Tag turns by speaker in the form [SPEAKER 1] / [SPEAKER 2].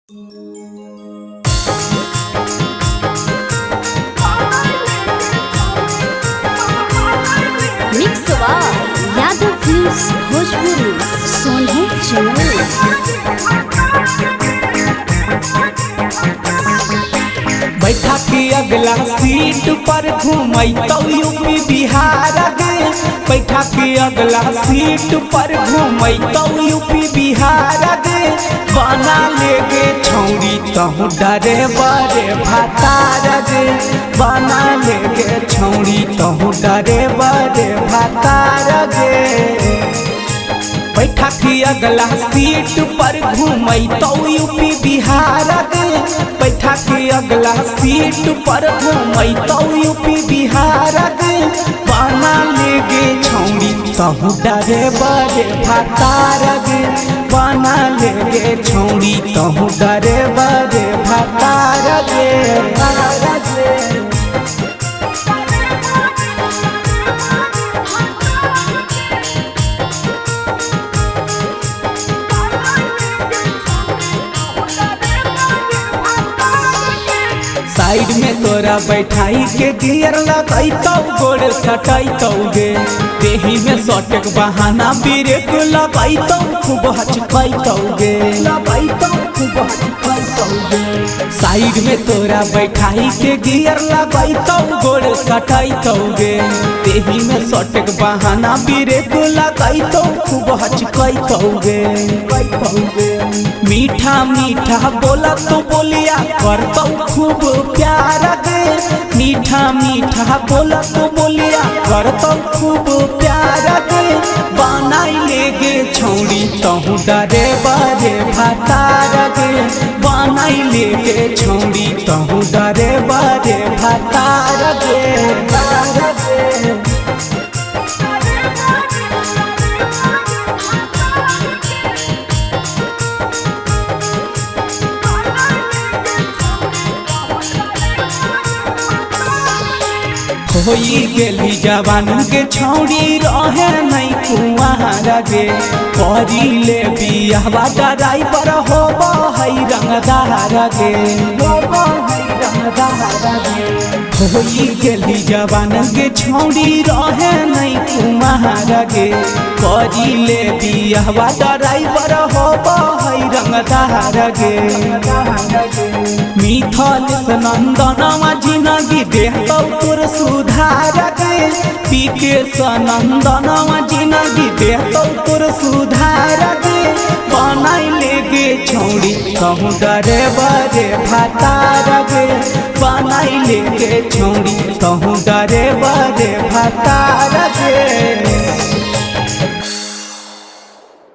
[SPEAKER 1] मिक्सवा Yadav films Bhojpuri Sonu channel.
[SPEAKER 2] बैठा के अगला सीट पर घूमैतौ यूपी बिहार गे। बैठा के अगला सीट पर घूमैतौ यूपी बिहार गे। बना ले गे छौरी तहु डरे बड़े भातार गे। बना ले गे छौरी तहु डरे बड़े भातार गे। बैठा के अगला सीट पर घूमैतौ यूपी बिहार गे। बैठा के अगला सीट पर घूमैतौ यूपी बिहार गे। बना ले गे छौरी तहु डरे बड़े भातार गे। बना ले गे छौरी तहु डरे बड़े भातार गे। साइड में तोरा बैठाई के गियर लगैतौ गोड़ सटैतौ गे। देही में सटक बहाना ब्रेक लगैतौ खूब हचकैतौ गे। साइड में तोरा बैठाई के गियर लगैतौ गोड़ सटैतौ गे। देही में सटक बहाना ब्रेक लगैतौ खूब हचकैतौ गे। मीठा मीठा बोला तो बोलिया करतौ खूब प्यार गे। मीठा मीठा बोला तो बोलिया करतौ खूब प्यार गे। बनाई ले गे छौरी तहु डरे बड़े भातार गे। बनाई ले गे छौरी तहु डरे बड़े भातार गे। होई गेली जवान के छौरी रहे नहीं कुआर गे। करी ले बियाहवा ड्राइवर होब है रंगदार गे। होई गेली जवान के छौरी रहे नहीं कुआर गे। करी ले बियाहवा ड्राइवर होब है रंगदार गे। मिथल नंदनमा जिनगी देहतौ तोर सुधार गे। पीके नंदनमा जिनगी देहतौ तोर सुधार गे। बनाई ले गे छौरी कहूँ डरे बड़े भातार गे। बनाई ले गे छौरी कहूँ डरे बड़े भातार गे।